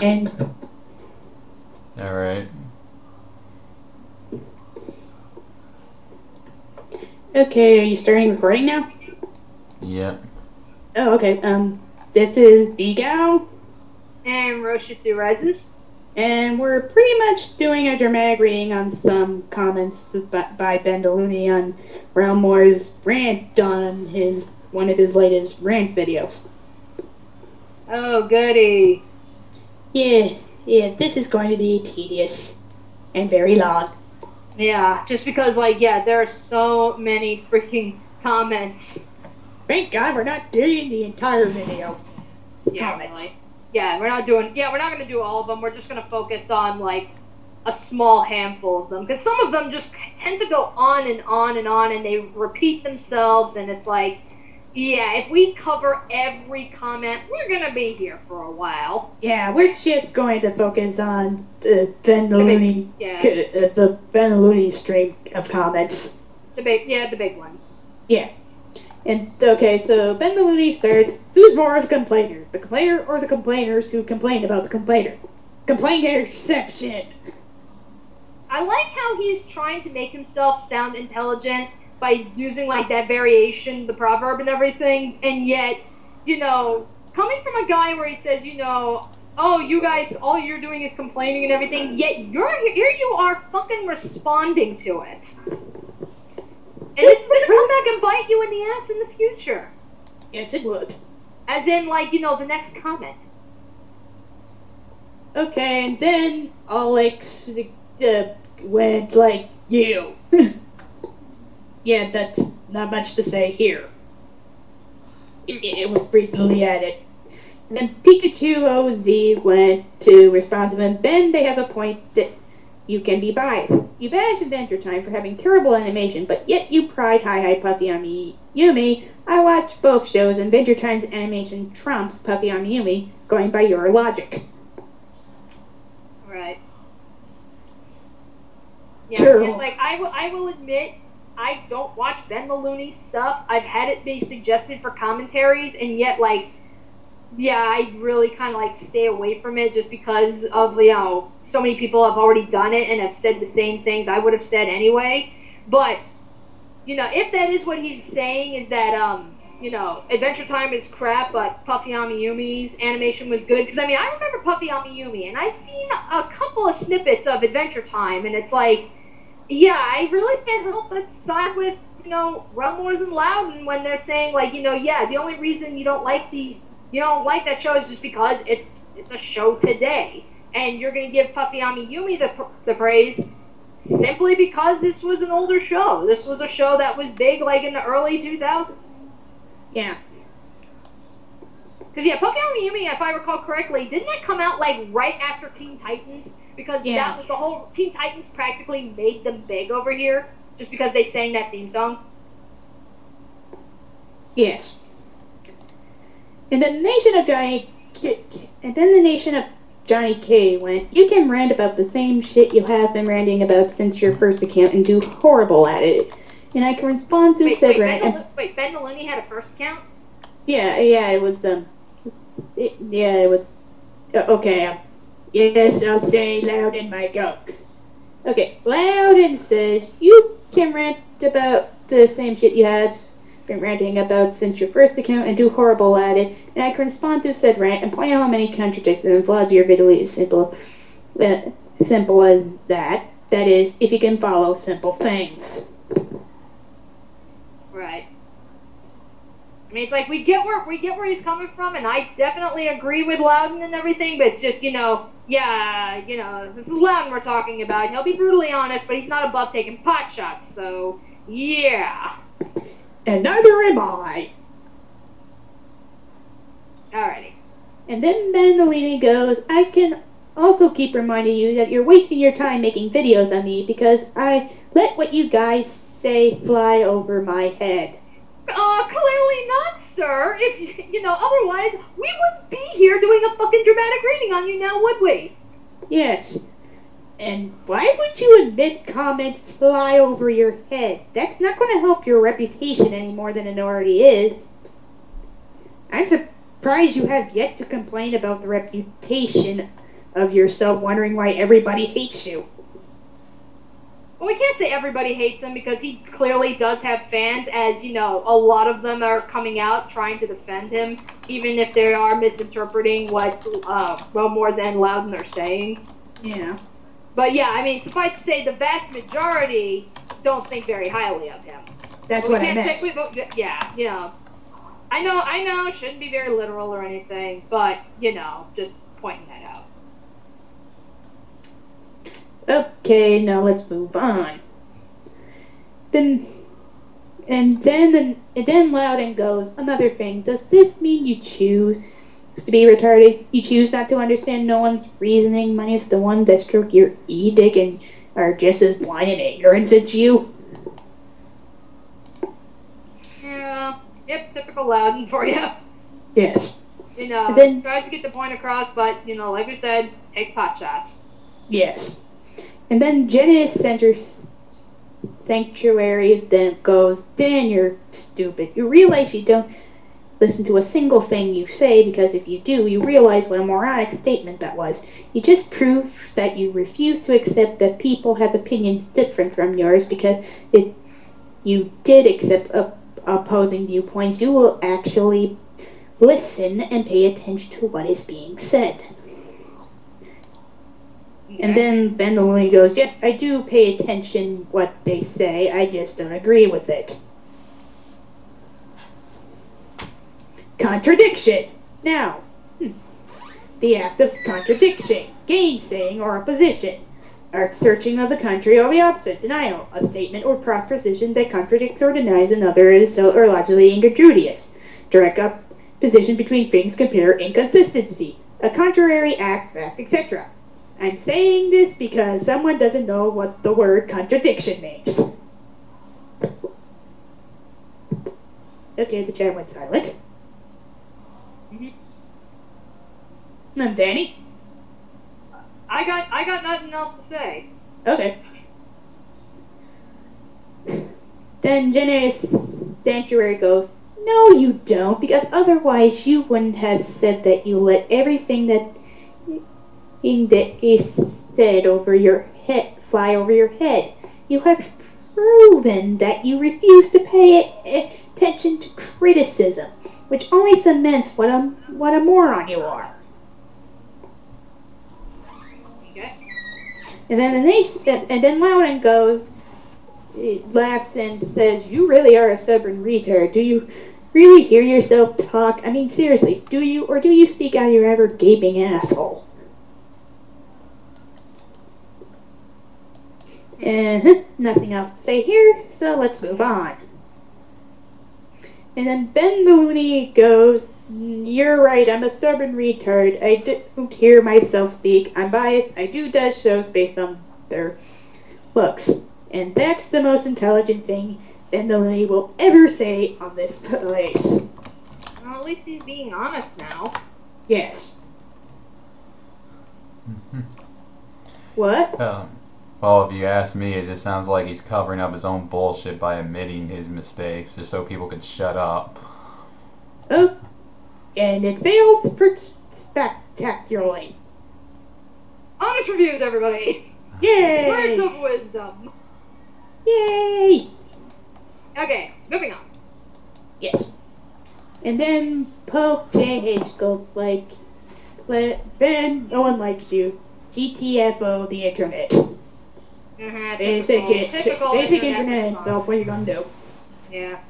And Alright. okay, are you starting recording now? Yep. Oh, okay. This is Begal, And Rosha Rises. and we're pretty much doing a dramatic reading on some comments by Ben DeLuny on Realmore's rant on one of his latest rant videos. Oh, goody. Yeah, this is going to be tedious and very long. Yeah, just because, there are so many freaking comments. Thank God we're not doing the entire video. Yeah, Comments. really. Yeah, we're not going to do all of them. We're just going to focus on, a small handful of them. Because some of them just tend to go on and on and on, and they repeat themselves, and it's like, yeah, if we cover every comment, we're going to be here for a while. Yeah, we're just going to focus on the Ben DeLuny, Yeah. the Ben DeLuny stream of comments. The big ones. Yeah. And, okay, so Ben DeLuny starts, who's more of a complainer? The complainer or the complainers who complain about the complainer? Complainerception. I like how he's trying to make himself sound intelligent by using, that variation, the proverb and everything, and yet, coming from a guy where he says, oh, you guys, all you're doing is complaining and everything, yet here you are fucking responding to it. And it's gonna come back and bite you in the ass in the future. Yes, it would. As in, the next comment. Okay, and then Alex went like, you. Yeah, that's not much to say here. It was briefly added. And then Pikachu OZ went to respond to them. Ben, they have a point that you can be biased. You bashed Adventure Time for having terrible animation, but yet you pride Hi Puffy on Yumi. I watch both shows, and Adventure Time's animation trumps Puffy on Yumi, going by your logic. Right. Yeah, True. it's I will admit, I don't watch Ben DeLuny stuff. I've had it be suggested for commentaries, and yet, I really kind of, stay away from it just because of, so many people have already done it and have said the same things I would have said anyway. But, if that is what he's saying, is that, Adventure Time is crap, but Puffy Amiyumi's animation was good. Because, I remember Puffy Amiyumi, and I've seen a couple of snippets of Adventure Time, and it's yeah, I really can't help but side with, Rumors and Loudon when they're saying, the only reason you don't like that show is just because it's a show today. And you're going to give Puffy Amiyumi the praise simply because this was an older show. This was a show that was big, in the early 2000s. Yeah. Because, Puffy Amiyumi, if I recall correctly, didn't that come out, right after Teen Titans? Because that was the whole... Teen Titans practically made them big over here, just because they sang that theme song. Yes. And then the Nation of Johnny K went, you can rant about the same shit you have been ranting about since your first account and do horrible at it. And I can respond to said rant. Wait, Ben DeLuny had a first account? Yeah, it was, okay, yes, I'll say Loudon my joke. Okay, Loudon says, you can rant about the same shit you have been ranting about since your first account and do horrible at it, and I can respond to said rant and point out how many contradictions and flaws your video is simple as that. That is, if you can follow simple things. Right. It's we get where he's coming from, and I definitely agree with Loudon and everything, but it's just, this is Loudon we're talking about. He'll be brutally honest, but he's not above taking pot shots, so, yeah. And neither am I. Alrighty. And then Ben DeLuny goes, I can also keep reminding you that you're wasting your time making videos on me because I let what you guys say fly over my head. Clearly not, sir. If, otherwise, we wouldn't be here doing a fucking dramatic reading on you now, would we? Yes. And why would you admit comments fly over your head? That's not going to help your reputation any more than it already is. I'm surprised you have yet to complain about the reputation of yourself wondering why everybody hates you. Well, we can't say everybody hates him because he clearly does have fans, as, a lot of them are coming out trying to defend him, even if they are misinterpreting what, more than Loudon are saying. Yeah. But yeah, I mean, suffice to say, the vast majority don't think very highly of him. That's what I meant. Yeah, I know, shouldn't be very literal or anything, but, just pointing that out. Okay, now let's move on. Then Loudon goes, another thing, does this mean you choose to be retarded? You choose not to understand no one's reasoning minus the one that stroke your e-dick and are just as blind and ignorant as you? Yeah, yep, typical Loudon for you. Yes. Tries to get the point across, but, like we said, takes pot shots. Yes. And then Jenna's sanctuary then goes, Dan, you're stupid. You realize you don't listen to a single thing you say, because if you do, you realize what a moronic statement that was. You just proved that you refuse to accept that people have opinions different from yours, because if you did accept opposing viewpoints, you will actually listen and pay attention to what is being said. And then Ben the Looney goes, yes, I do pay attention what they say, I just don't agree with it. Contradiction. Now, the act of contradiction, gainsaying or opposition, are searching of the contrary or the opposite, denial, a statement or proposition that contradicts or denies another is so or logically incongruous. Direct opposition between things, compare inconsistency, a contrary act, fact, etc. I'm saying this because someone doesn't know what the word contradiction means. Okay, the chat went silent. I'm Danny. I got nothing else to say. Okay. Then Jenna's sanctuary goes, no you don't, because otherwise you wouldn't have said that you let everything that is said over your head fly over your head. You have proven that you refuse to pay attention to criticism, which only cements what a moron you are. Okay. And then Loudon goes, laughs and says, you really are a stubborn retard. Do you really hear yourself talk? I mean, seriously, do you, or do you speak out of your ever gaping asshole? Nothing else to say here, so let's move on. And then Ben the Looney goes, you're right, I'm a stubborn retard. I don't hear myself speak. I'm biased. I do judge shows based on their looks. And that's the most intelligent thing Ben the Looney will ever say on this place. Well, at least he's being honest now. Yes. What? Well, if you ask me, it just sounds like he's covering up his own bullshit by admitting his mistakes, just so people can shut up. Oh, and it failed spectacularly. Honest reviews, everybody! Yay! Words of wisdom! Yay! Okay, moving on. Yes. And then Pope JH goes like, Ben, no one likes you. GTFO the internet. Basic internet insult, what are you gonna do? Yeah.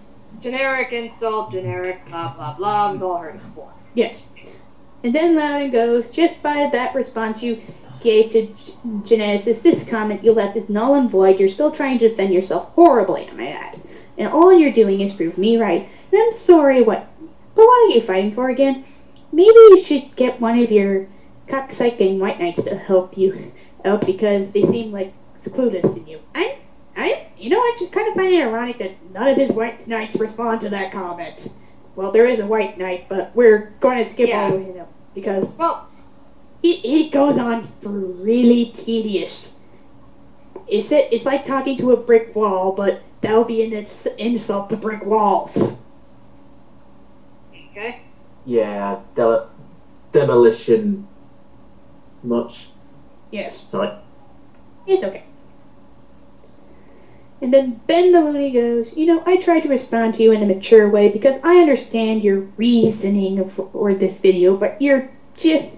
Generic insult, generic blah blah blah, we've all heard it before. Yes. And then Loudon goes, just by that response you gave to Genesis, this comment you left is null and void. You're still trying to defend yourself horribly, I may add. And all you're doing is prove me right. And I'm sorry, but what are you fighting for again? Maybe you should get one of your cocksucking white knights to help you out, because they seem like clueless in you. You know, I just kind of find it ironic that none of his white knights respond to that comment. Well, there is a white knight, but we're going to skip over him because he goes on for really tedious. It's like talking to a brick wall, but that'll be an insult to brick walls. Okay. Yeah, demolition much. Yes. Sorry. It's okay. And then Ben the Looney goes, I tried to respond to you in a mature way because I understand your reasoning for this video, but you're just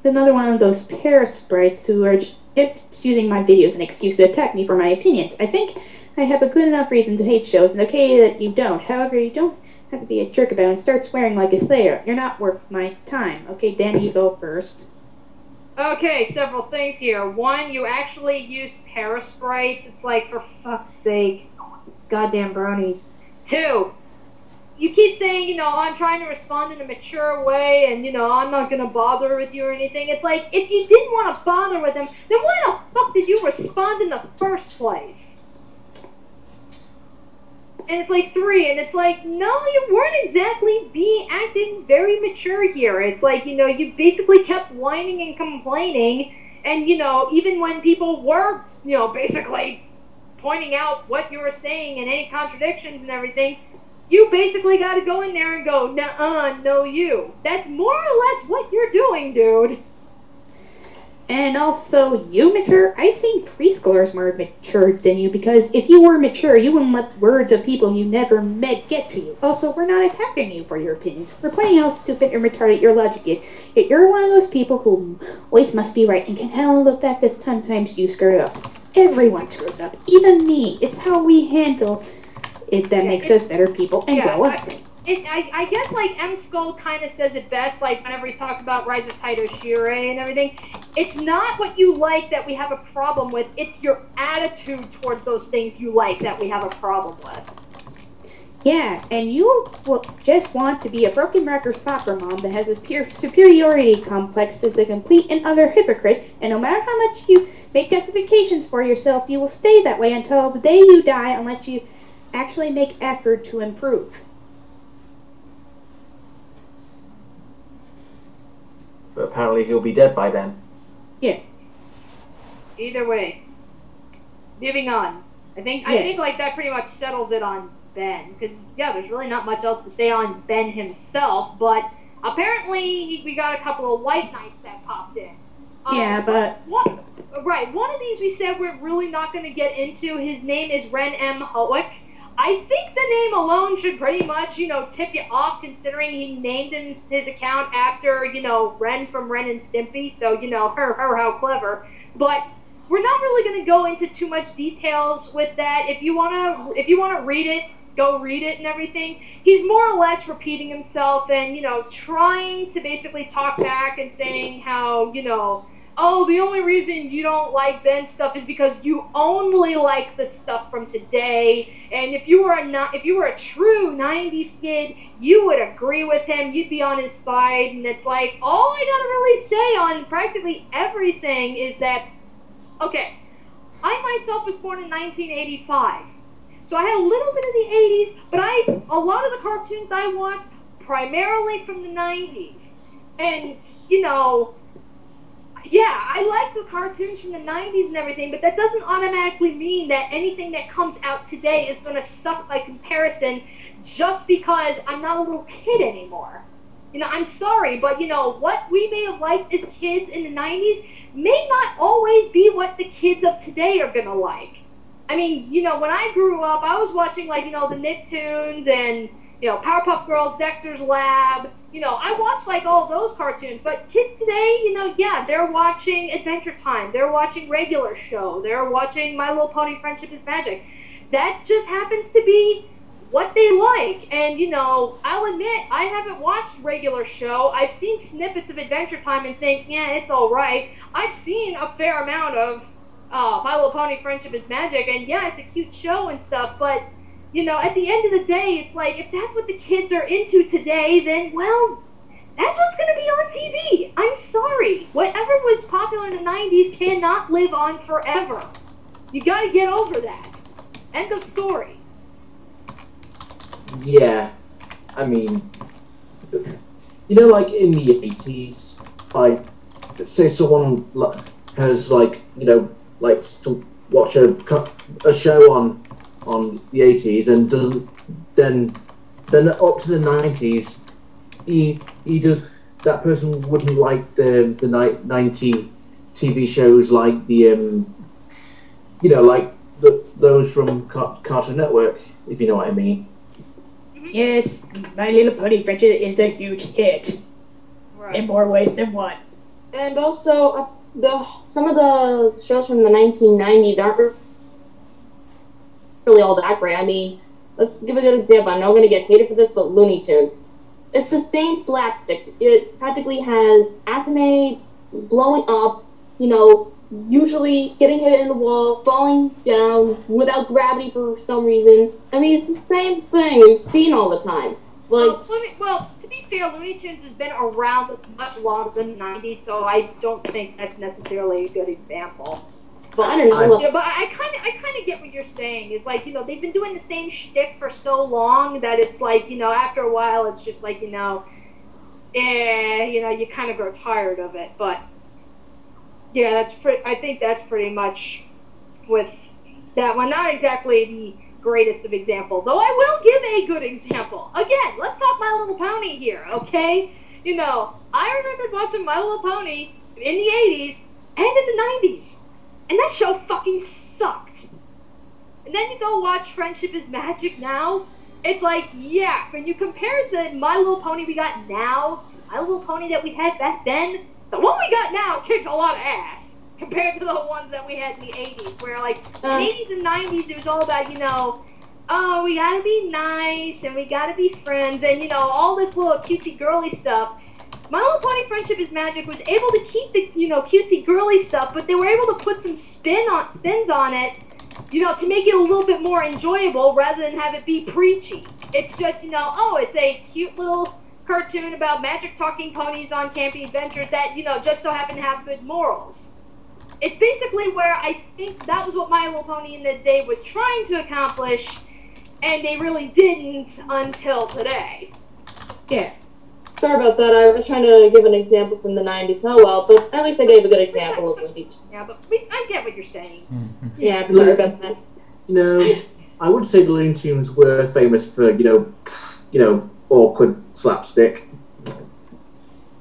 another one of those parasites who are just using my videos as an excuse to attack me for my opinions. I think I have a good enough reason to hate shows, and okay that you don't. However, you don't have to be a jerk about it and start swearing like a slayer. You're not worth my time. Okay, Danny, you go first. Okay, several things here. One, you actually used parasprites. It's like, for fuck's sake. Goddamn bronies. Two, you keep saying, I'm trying to respond in a mature way and, I'm not going to bother with you or anything. It's like, if you didn't want to bother with them, then why the fuck did you respond in the first place? And it's like, three, and it's like, no, you weren't exactly acting very mature here. It's like, you basically kept whining and complaining, and, even when people were, basically pointing out what you were saying and any contradictions and everything, you basically got to go in there and go, nuh-uh, no you. That's more or less what you're doing, dude. And also, you mature? I've seen preschoolers more mature than you, because if you were mature, you wouldn't let words of people you never met get to you. Also, we're not attacking you for your opinions. We're pointing out how stupid and retarded your logic is. Yet you're one of those people who always must be right and can handle the fact that sometimes you screw up. Everyone screws up. Even me. It's how we handle it that makes us better people and grow up. I guess, like, M. Skull kind of says it best, like, whenever he talks about Rise of Taito Shire and everything. It's not what you like that we have a problem with, it's your attitude towards those things you like that we have a problem with. Yeah, and you will just want to be a broken record soccer mom that has a superiority complex as a complete and utter hypocrite, and no matter how much you make justifications for yourself, you will stay that way until the day you die unless you actually make effort to improve. But apparently he'll be dead by then. Yeah. Either way. Moving on. I think like that pretty much settles it on Ben, because there's really not much else to say on Ben himself, but apparently we got a couple of white knights that popped in. One of these we said we're really not going to get into. His name is Ren M. Hoek. I think the name alone should pretty much, tip you off, considering he named his account after, Ren from Ren and Stimpy, so, how clever. But we're not really going to go into too much details with that. If you wanna read it, go read it and everything. He's more or less repeating himself and, trying to basically talk back and saying how, oh, the only reason you don't like Ben's stuff is because you only like the stuff from today. And if you were a true '90s kid, you would agree with him. You'd be on his side. And it's like, all I gotta really say on practically everything is that, okay, I myself was born in 1985, so I had a little bit of the '80s, but a lot of the cartoons I watched primarily from the '90s, and I like the cartoons from the '90s and everything, but that doesn't automatically mean that anything that comes out today is going to suck by comparison just because I'm not a little kid anymore. I'm sorry, but what we may have liked as kids in the '90s may not always be what the kids of today are going to like. I mean, when I grew up, I was watching, like, the Nicktoons and, Powerpuff Girls, Dexter's Lab. I watched, like, all those cartoons. But kids today, they're watching Adventure Time. They're watching Regular Show. They're watching My Little Pony Friendship is Magic. That just happens to be what they like. And, I'll admit, I haven't watched Regular Show. I've seen snippets of Adventure Time and think, yeah, it's all right. I've seen a fair amount of My Little Pony Friendship is Magic, and yeah, it's a cute show and stuff, but, at the end of the day, it's like, if that's what the kids are into today, then, well, that's what's going to be on TV. I'm sorry. Whatever was popular in the '90s cannot live on forever. You got to get over that. End of story. Yeah, I mean, like in the '80s, like, say someone has like to watch a show on the '80s and doesn't then up to the '90s, he does that person wouldn't like the 19 TV shows like like those from Cartoon Network, if you know what I mean. Yes, My Little Pony Friendship is a huge hit in more ways than one. And also, some of the shows from the 1990s aren't really all that great. I mean, let's give a good example. I know I'm going to get hated for this, but Looney Tunes. It's the same slapstick. It practically has Acme blowing up, usually getting hit in the wall, falling down without gravity for some reason. I mean, it's the same thing we've seen all the time. Well, to be fair, Looney Tunes has been around much longer than the 90s, so I don't think that's necessarily a good example. But I don't know. But I kind of get what you're saying. It's like, they've been doing the same shtick for so long that it's like, after a while, it's just like, you kind of grow tired of it. But yeah, I think that's pretty much with that one. Not exactly the greatest of examples, though I will give a good example. Again, let's talk My Little Pony here, okay? I remember watching My Little Pony in the 80s and in the 90s. And that show fucking sucked. And then you go watch Friendship is Magic now. It's like, yeah, when you compare the My Little Pony we got now to My Little Pony that we had back then, the one we got now kicks a lot of ass compared to the ones that we had in the 80s, where like in the 80s and 90s it was all about, oh, we gotta be nice and we gotta be friends and, all this little cutesy girly stuff. My Little Pony Friendship is Magic was able to keep the, cutesy girly stuff, but they were able to put some spins on it, to make it a little bit more enjoyable rather than have it be preachy. It's just, it's a cute little cartoon about magic talking ponies on camping adventures that, just so happen to have good morals. It's basically where I think that was what My Little Pony in the day was trying to accomplish, and they really didn't until today. Yeah. Sorry about that. I was trying to give an example from the 90s. Oh well, but at least I gave a good example of Looney Tunes. Yeah, but I get what you're saying. Yeah, sorry about that. I would say the Looney Tunes were famous for, awkward slapstick.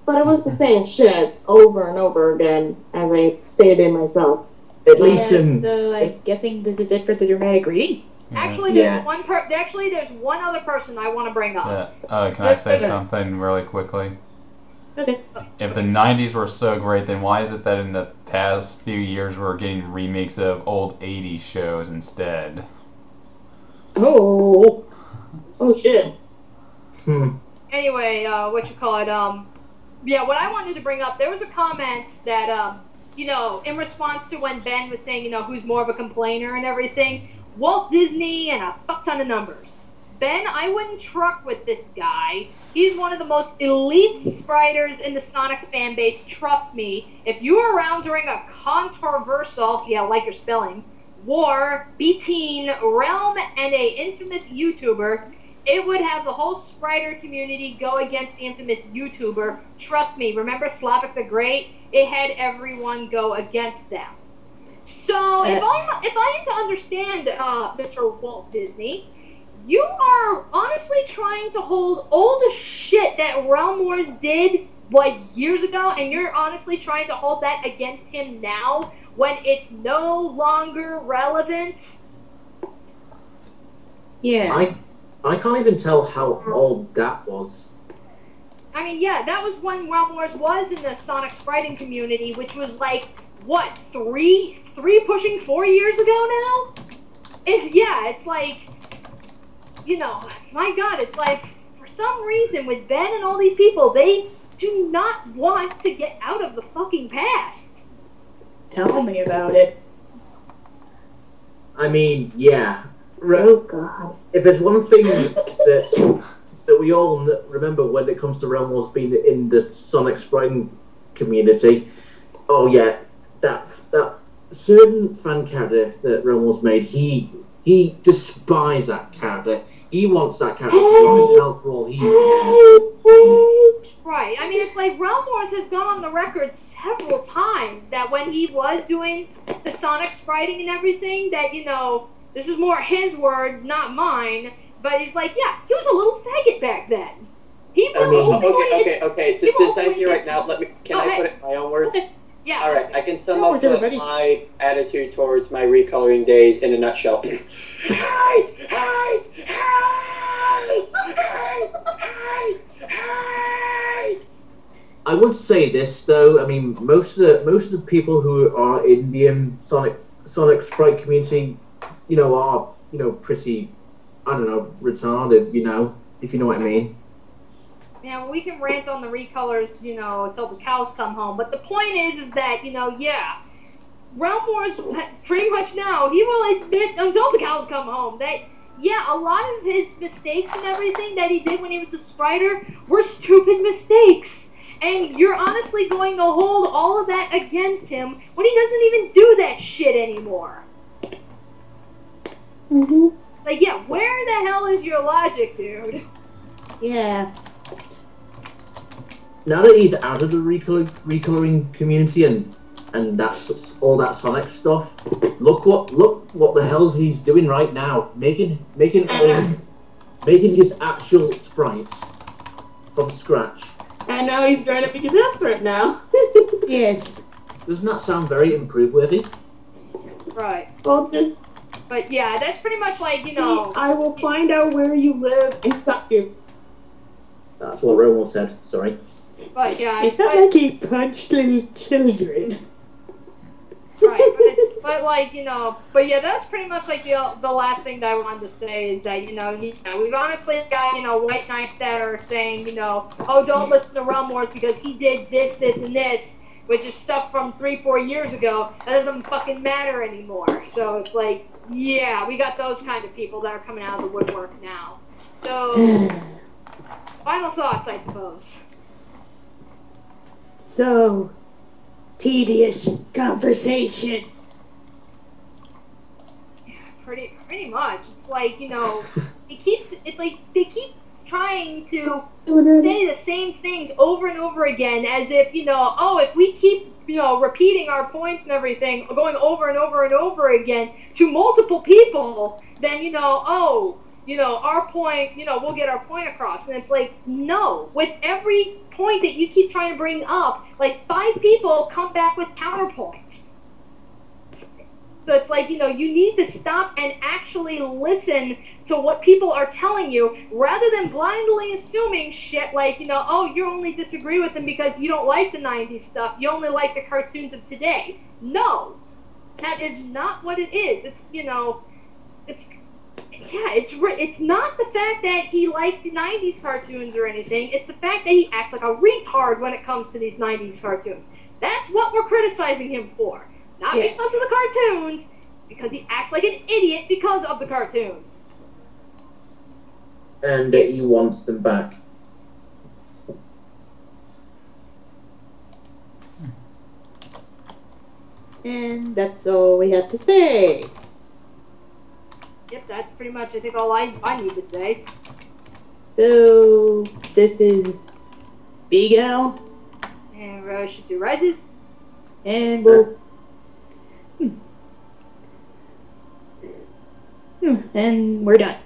But it was the same shit over and over again, as I stated myself. At least in... So I'm guessing this is it for the dramatic reading. Actually, there's one other person I want to bring up. Yeah. Can I say something really quickly? Okay. If the 90s were so great, then why is it that in the past few years we're getting remakes of old 80s shows instead? Oh shit. Anyway, what I wanted to bring up, there was a comment that, in response to when Ben was saying, who's more of a complainer and everything, Walt Disney and a fuck ton of numbers. Ben, I wouldn't truck with this guy. He's one of the most elite writers in the Sonic fan base. Trust me. If you were around during a controversial, like your spelling, war between Realm and a infamous YouTuber, it would have the whole Spriter community go against the infamous YouTuber. Trust me. Remember Slavic the Great? It had everyone go against them. So, if I am to understand, Mr. Walt Disney, you are honestly trying to hold all the shit that Realm Wars did, years ago, and you're honestly trying to hold that against him now, when it's no longer relevant? Yeah. I can't even tell how old that was. I mean, yeah, that was when Realm Wars was in the Sonic Spriting community, which was three pushing 4 years ago now? It's like, my God, it's like, for some reason, with Ben and all these people, they do not want to get out of the fucking past. Tell me about it. I mean, yeah. Oh, God. If there's one thing that we all remember when it comes to Realm Wars being in the Sonic Spring community, oh yeah, that certain fan character that Realm Wars made, he despises that character. He wants that character to go in hell for all he cares. Right. I mean, it's like Realm Wars has gone on the record several times that when he was doing the Sonic Spriting and everything, that, this is more his words, not mine, but he's like, yeah, he was a little faggot back then. Okay. Since I'm here right now, can I put it in my own words? Okay. Yeah. All right, I can sum How up is everybody? my attitude towards my recoloring days in a nutshell. Hate! Hate! Hate! Hate! Hate! I would say this though. I mean, most of the people who are in the Sonic Sprite community, are pretty, I don't know, retarded. If you know what I mean. Yeah, we can rant on the recolors, until the cows come home. But the point is that, yeah, Realm Wars pretty much now, he will admit until the cows come home that, yeah, a lot of his mistakes and everything that he did when he was a spriter were stupid mistakes. And you're honestly going to hold all of that against him when he doesn't even do that shit anymore. Mhm. Like, yeah, where the hell is your logic, dude? Yeah. Now that he's out of the recoloring community and that's all that Sonic stuff, look what the hell he's doing right now, making his actual sprites from scratch. And now he's trying to make it desperate now. Yes. Doesn't that sound very improve-worthy? Right. Well, just But yeah, that's pretty much like, I will find out where you live and cut you. That's what Rowan said. Sorry. But yeah, It's not like he punched little children. right, but like, but yeah, that's pretty much like the last thing that I wanted to say is that, we've honestly got, white knights that are saying, oh, don't listen to Realm Wars because he did this, this, and this, which is stuff from 3-4 years ago. That doesn't fucking matter anymore. So it's like, yeah, we got those kind of people that are coming out of the woodwork now. So, final thoughts, I suppose. So, tedious conversation. Pretty much. It's like, it's like they keep trying to say the same things over and over again as if, if we keep, repeating our points and everything, going over and over and over again to multiple people, then, our point, we'll get our point across. And it's like, no. With every point that you keep trying to bring up, like 5 people come back with counterpoints. So it's like, you need to stop and actually listen to what people are telling you rather than blindly assuming shit like, you only disagree with them because you don't like the 90s stuff. You only like the cartoons of today. No. That is not what it is. It's not the fact that he likes the 90s cartoons or anything. It's the fact that he acts like a retard when it comes to these 90s cartoons. That's what we're criticizing him for. Not because of the cartoons, because he acts like an idiot because of the cartoons. And he wants them back. And that's all we have to say. Yep, that's pretty much, I think, all I need to say. So, this is Big Al. And should do Rises. And we'll... And we're done.